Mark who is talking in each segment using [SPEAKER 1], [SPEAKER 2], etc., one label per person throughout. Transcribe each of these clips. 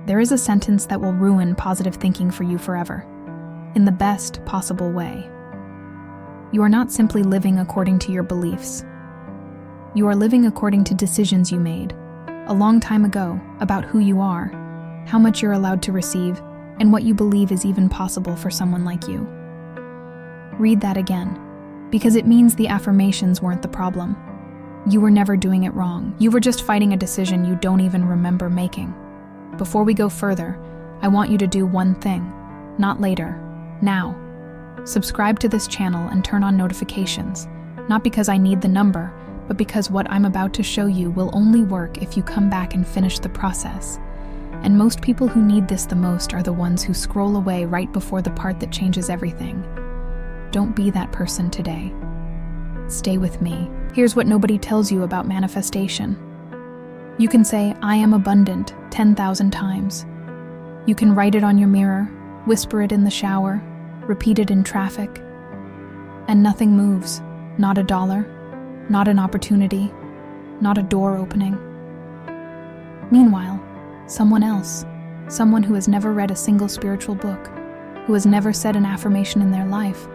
[SPEAKER 1] there is a sentence that will ruin positive thinking for you forever, in the best possible way. You are not simply living according to your beliefs. You are living according to decisions you made a long time ago about who you are, how much you're allowed to receive, and what you believe is even possible for someone like you. Read that again, because it means the affirmations weren't the problem. You were never doing it wrong. You were just fighting a decision you don't even remember making. Before we go further, I want you to do one thing, not later, now. Subscribe to this channel and turn on notifications, not because I need the number, but because what I'm about to show you will only work if you come back and finish the process. And most people who need this the most are the ones who scroll away right before the part that changes everything. Don't be that person today. Stay with me. Here's what nobody tells you about manifestation. You can say, "I am abundant," 10,000 times. You can write it on your mirror, whisper it in the shower, repeat it in traffic, and nothing moves. Not a dollar, not an opportunity, not a door opening. Meanwhile, someone else, someone who has never read a single spiritual book, who has never said an affirmation in their life,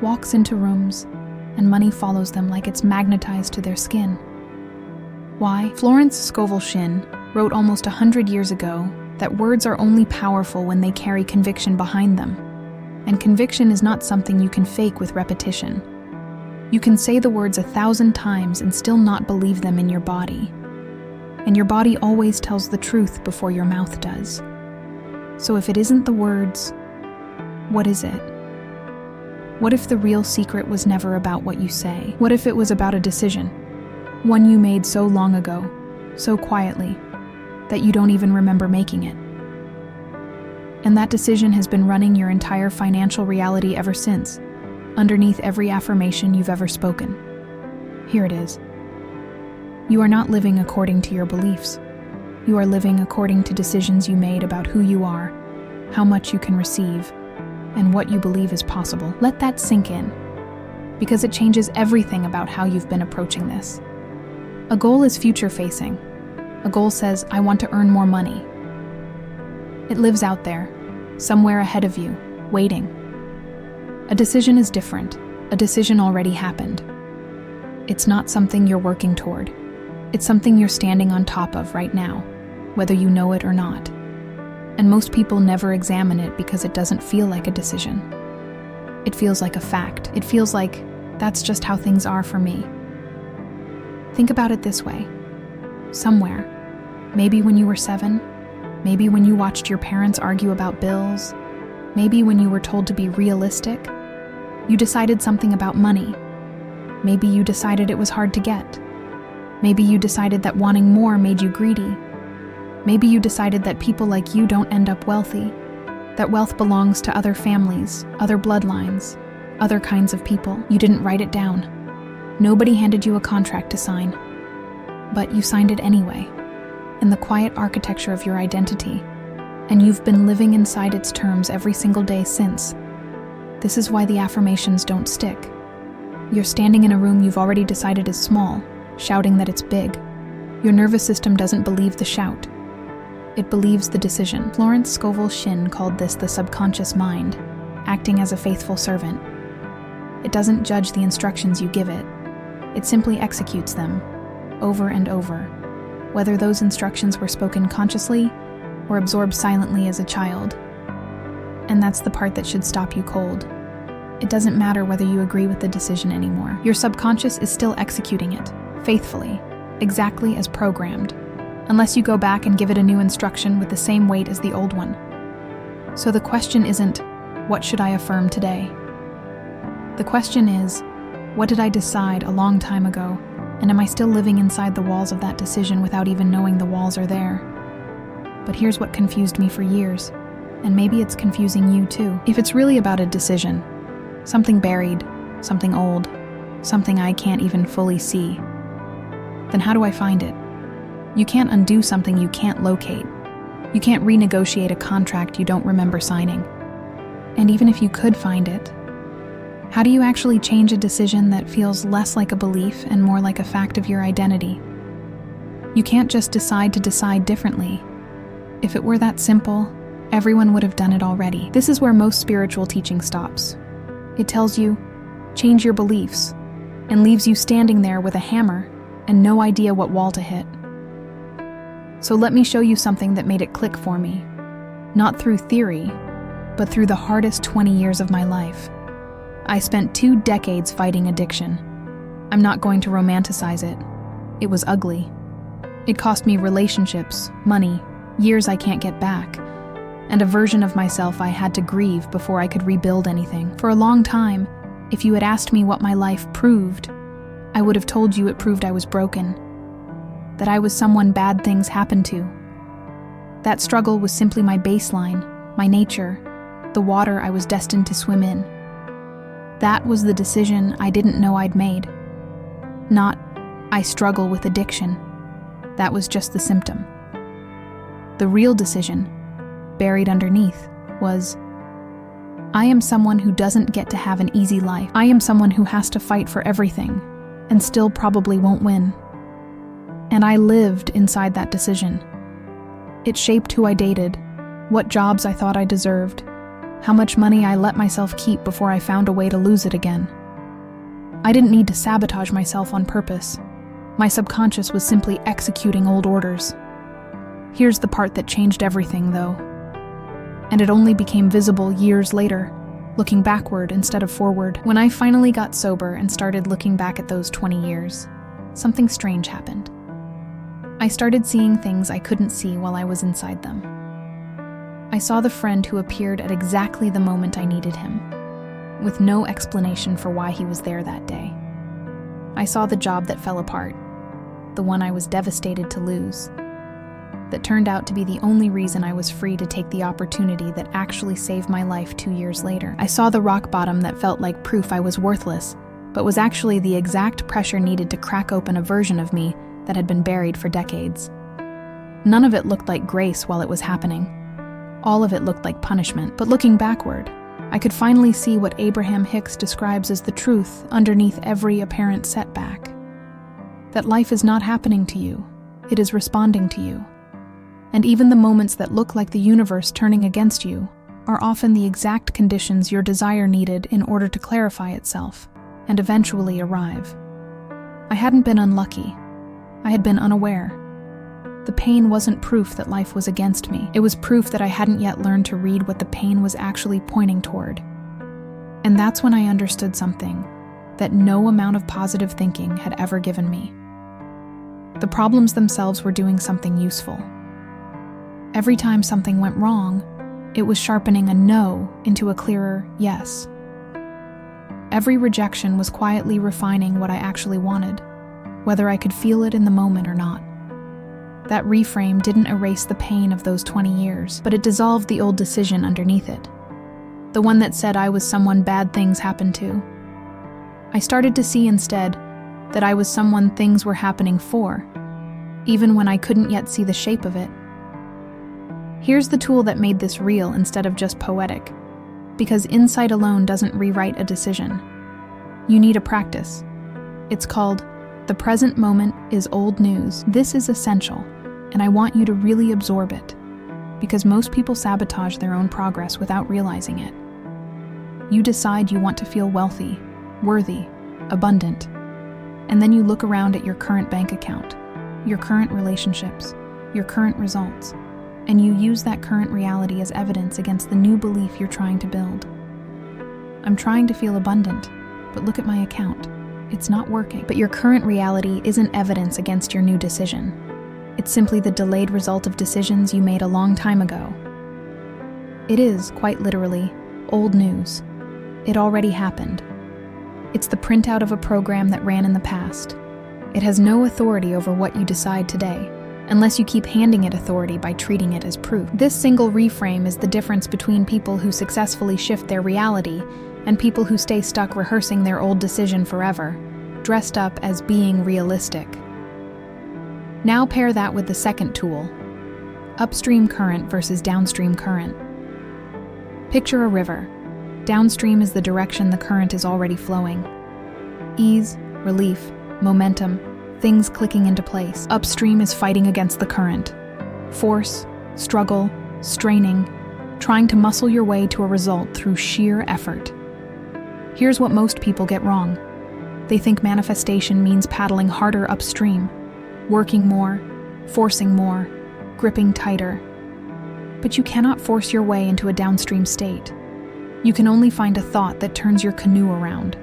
[SPEAKER 1] walks into rooms, and money follows them like it's magnetized to their skin. Why? Florence Scovel Shinn wrote almost 100 years ago that words are only powerful when they carry conviction behind them. And conviction is not something you can fake with repetition. You can say the words 1,000 times and still not believe them in your body. And your body always tells the truth before your mouth does. So if it isn't the words, what is it? What if the real secret was never about what you say? What if it was about a decision? One you made so long ago, so quietly, that you don't even remember making it. And that decision has been running your entire financial reality ever since, underneath every affirmation you've ever spoken. Here it is. You are not living according to your beliefs. You are living according to decisions you made about who you are, how much you can receive, and what you believe is possible. Let that sink in, because it changes everything about how you've been approaching this. A goal is future-facing. A goal says, "I want to earn more money." It lives out there, somewhere ahead of you, waiting. A decision is different. A decision already happened. It's not something you're working toward. It's something you're standing on top of right now, whether you know it or not. And most people never examine it because it doesn't feel like a decision. It feels like a fact. It feels like, that's just how things are for me. Think about it this way. Somewhere, maybe when you were 7, maybe when you watched your parents argue about bills, maybe when you were told to be realistic, you decided something about money. Maybe you decided it was hard to get. Maybe you decided that wanting more made you greedy. Maybe you decided that people like you don't end up wealthy, that wealth belongs to other families, other bloodlines, other kinds of people. You didn't write it down. Nobody handed you a contract to sign. But you signed it anyway, in the quiet architecture of your identity, and you've been living inside its terms every single day since. This is why the affirmations don't stick. You're standing in a room you've already decided is small, shouting that it's big. Your nervous system doesn't believe the shout. It believes the decision. Florence Scovel Shinn called this the subconscious mind, acting as a faithful servant. It doesn't judge the instructions you give it. It simply executes them, over and over, whether those instructions were spoken consciously or absorbed silently as a child. And that's the part that should stop you cold. It doesn't matter whether you agree with the decision anymore. Your subconscious is still executing it, faithfully, exactly as programmed, unless you go back and give it a new instruction with the same weight as the old one. So the question isn't, what should I affirm today? The question is, what did I decide a long time ago, and am I still living inside the walls of that decision without even knowing the walls are there? But here's what confused me for years, and maybe it's confusing you too. If it's really about a decision, something buried, something old, something I can't even fully see, then how do I find it? You can't undo something you can't locate. You can't renegotiate a contract you don't remember signing. And even if you could find it, how do you actually change a decision that feels less like a belief and more like a fact of your identity? You can't just decide to decide differently. If it were that simple, everyone would have done it already. This is where most spiritual teaching stops. It tells you, change your beliefs, and leaves you standing there with a hammer and no idea what wall to hit. So let me show you something that made it click for me. Not through theory, but through the hardest 20 years of my life. I spent 2 decades fighting addiction. I'm not going to romanticize it. It was ugly. It cost me relationships, money, years I can't get back, and a version of myself I had to grieve before I could rebuild anything. For a long time, if you had asked me what my life proved, I would have told you it proved I was broken, that I was someone bad things happened to. That struggle was simply my baseline, my nature, the water I was destined to swim in. That was the decision I didn't know I'd made. Not, I struggle with addiction. That was just the symptom. The real decision, buried underneath, was, I am someone who doesn't get to have an easy life. I am someone who has to fight for everything, and still probably won't win. And I lived inside that decision. It shaped who I dated, what jobs I thought I deserved, how much money I let myself keep before I found a way to lose it again. I didn't need to sabotage myself on purpose. My subconscious was simply executing old orders. Here's the part that changed everything, though. And it only became visible years later, looking backward instead of forward. When I finally got sober and started looking back at those 20 years, something strange happened. I started seeing things I couldn't see while I was inside them. I saw the friend who appeared at exactly the moment I needed him, with no explanation for why he was there that day. I saw the job that fell apart, the one I was devastated to lose, that turned out to be the only reason I was free to take the opportunity that actually saved my life 2 years later. I saw the rock bottom that felt like proof I was worthless, but was actually the exact pressure needed to crack open a version of me that had been buried for decades. None of it looked like grace while it was happening. All of it looked like punishment. But looking backward, I could finally see what Abraham Hicks describes as the truth underneath every apparent setback. That life is not happening to you, it is responding to you. And even the moments that look like the universe turning against you are often the exact conditions your desire needed in order to clarify itself and eventually arrive. I hadn't been unlucky. I had been unaware. The pain wasn't proof that life was against me. It was proof that I hadn't yet learned to read what the pain was actually pointing toward. And that's when I understood something that no amount of positive thinking had ever given me. The problems themselves were doing something useful. Every time something went wrong, it was sharpening a no into a clearer yes. Every rejection was quietly refining what I actually wanted, whether I could feel it in the moment or not. That reframe didn't erase the pain of those 20 years, but it dissolved the old decision underneath it. The one that said I was someone bad things happened to. I started to see instead that I was someone things were happening for, even when I couldn't yet see the shape of it. Here's the tool that made this real instead of just poetic, because insight alone doesn't rewrite a decision. You need a practice. It's called The Present Moment is Old News. This is essential, and I want you to really absorb it, because most people sabotage their own progress without realizing it. You decide you want to feel wealthy, worthy, abundant, and then you look around at your current bank account, your current relationships, your current results, and you use that current reality as evidence against the new belief you're trying to build. I'm trying to feel abundant, but look at my account. It's not working. But your current reality isn't evidence against your new decision. It's simply the delayed result of decisions you made a long time ago. It is, quite literally, old news. It already happened. It's the printout of a program that ran in the past. It has no authority over what you decide today, unless you keep handing it authority by treating it as proof. This single reframe is the difference between people who successfully shift their reality and people who stay stuck rehearsing their old decision forever, dressed up as being realistic. Now pair that with the second tool, upstream current versus downstream current. Picture a river. Downstream is the direction the current is already flowing. Ease, relief, momentum, things clicking into place. Upstream is fighting against the current. Force, struggle, straining, trying to muscle your way to a result through sheer effort. Here's what most people get wrong. They think manifestation means paddling harder upstream, working more, forcing more, gripping tighter. But you cannot force your way into a downstream state. You can only find a thought that turns your canoe around.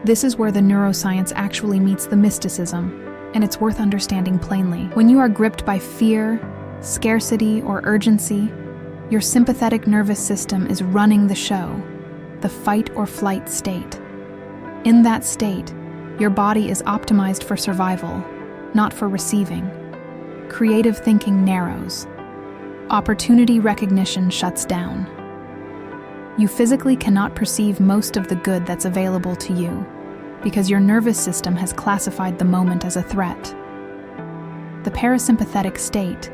[SPEAKER 1] This is where the neuroscience actually meets the mysticism, and it's worth understanding plainly. When you are gripped by fear, scarcity, or urgency, your sympathetic nervous system is running the show, the fight or flight state. In that state, your body is optimized for survival, not for receiving. Creative thinking narrows. Opportunity recognition shuts down. You physically cannot perceive most of the good that's available to you because your nervous system has classified the moment as a threat. The parasympathetic state,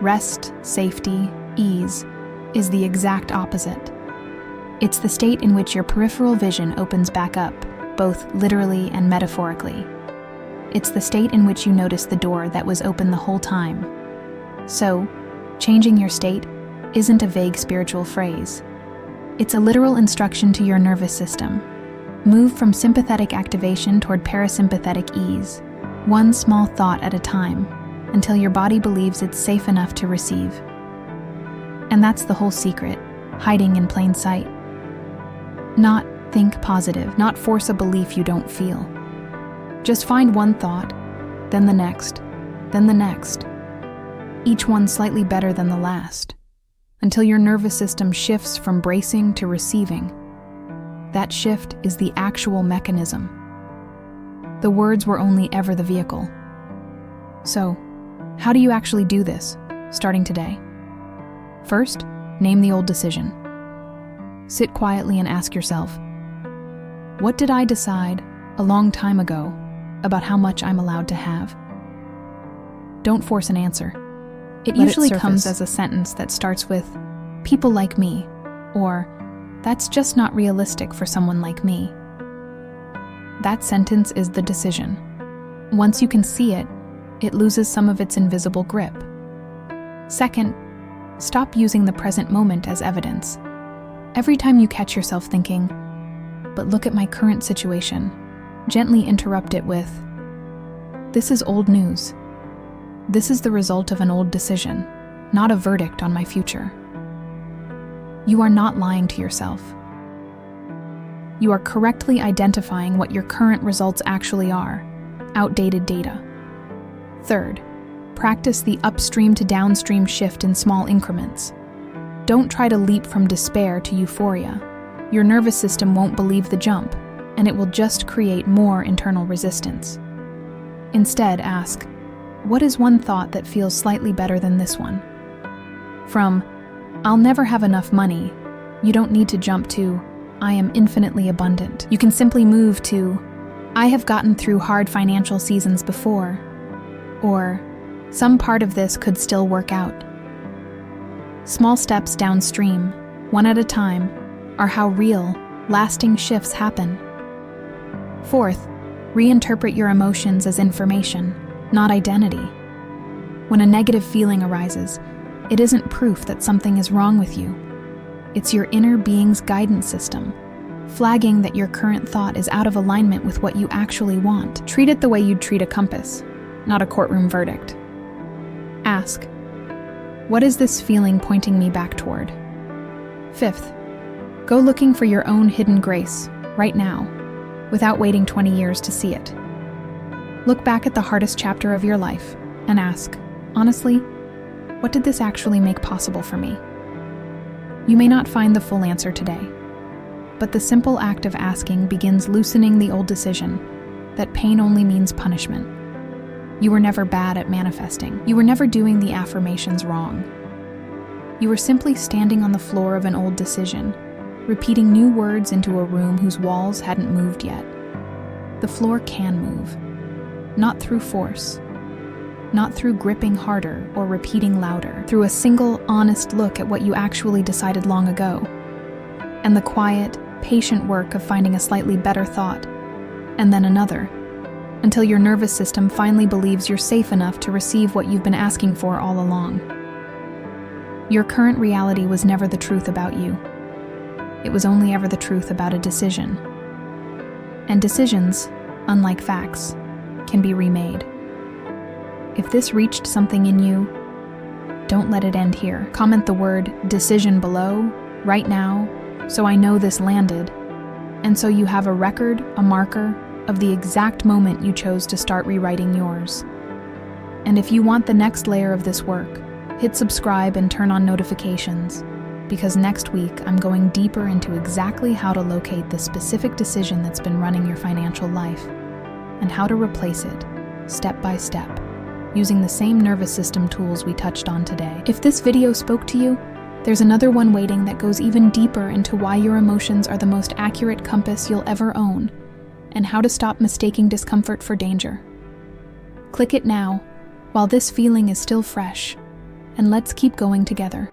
[SPEAKER 1] rest, safety, ease, is the exact opposite. It's the state in which your peripheral vision opens back up, both literally and metaphorically. It's the state in which you notice the door that was open the whole time. So, changing your state isn't a vague spiritual phrase. It's a literal instruction to your nervous system. Move from sympathetic activation toward parasympathetic ease, one small thought at a time, until your body believes it's safe enough to receive. And that's the whole secret, hiding in plain sight. Not think positive, not force a belief you don't feel. Just find one thought, then the next, each one slightly better than the last, until your nervous system shifts from bracing to receiving. That shift is the actual mechanism. The words were only ever the vehicle. So, how do you actually do this, starting today? First, name the old decision. Sit quietly and ask yourself, what did I decide a long time ago about how much I'm allowed to have? Don't force an answer. It usually comes as a sentence that starts with, people like me, or that's just not realistic for someone like me. That sentence is the decision. Once you can see it, it loses some of its invisible grip. Second, stop using the present moment as evidence. Every time you catch yourself thinking, but look at my current situation, gently interrupt it with, this is old news. This is the result of an old decision, not a verdict on my future. You are not lying to yourself. You are correctly identifying what your current results actually are, outdated data. Third, practice the upstream to downstream shift in small increments. Don't try to leap from despair to euphoria. Your nervous system won't believe the jump, and it will just create more internal resistance. Instead, ask, what is one thought that feels slightly better than this one? From, I'll never have enough money, you don't need to jump to, I am infinitely abundant. You can simply move to, I have gotten through hard financial seasons before, or some part of this could still work out. Small steps downstream, one at a time, are how real, lasting shifts happen. Fourth, reinterpret your emotions as information, not identity. When a negative feeling arises, it isn't proof that something is wrong with you. It's your inner being's guidance system, flagging that your current thought is out of alignment with what you actually want. Treat it the way you'd treat a compass, not a courtroom verdict. Ask, what is this feeling pointing me back toward? Fifth, go looking for your own hidden grace, right now, without waiting 20 years to see it. Look back at the hardest chapter of your life and ask, honestly, what did this actually make possible for me? You may not find the full answer today, but the simple act of asking begins loosening the old decision that pain only means punishment. You were never bad at manifesting. You were never doing the affirmations wrong. You were simply standing on the floor of an old decision, repeating new words into a room whose walls hadn't moved yet. The floor can move, not through force, not through gripping harder or repeating louder, through a single, honest look at what you actually decided long ago, and the quiet, patient work of finding a slightly better thought, and then another, until your nervous system finally believes you're safe enough to receive what you've been asking for all along. Your current reality was never the truth about you. It was only ever the truth about a decision. And decisions, unlike facts, can be remade. If this reached something in you, don't let it end here. Comment the word decision below, right now, so I know this landed, and so you have a record, a marker, of the exact moment you chose to start rewriting yours. And if you want the next layer of this work, hit subscribe and turn on notifications, because next week I'm going deeper into exactly how to locate the specific decision that's been running your financial life, and how to replace it, step by step, using the same nervous system tools we touched on today. If this video spoke to you, there's another one waiting that goes even deeper into why your emotions are the most accurate compass you'll ever own, and how to stop mistaking discomfort for danger. Click it now, while this feeling is still fresh, and let's keep going together.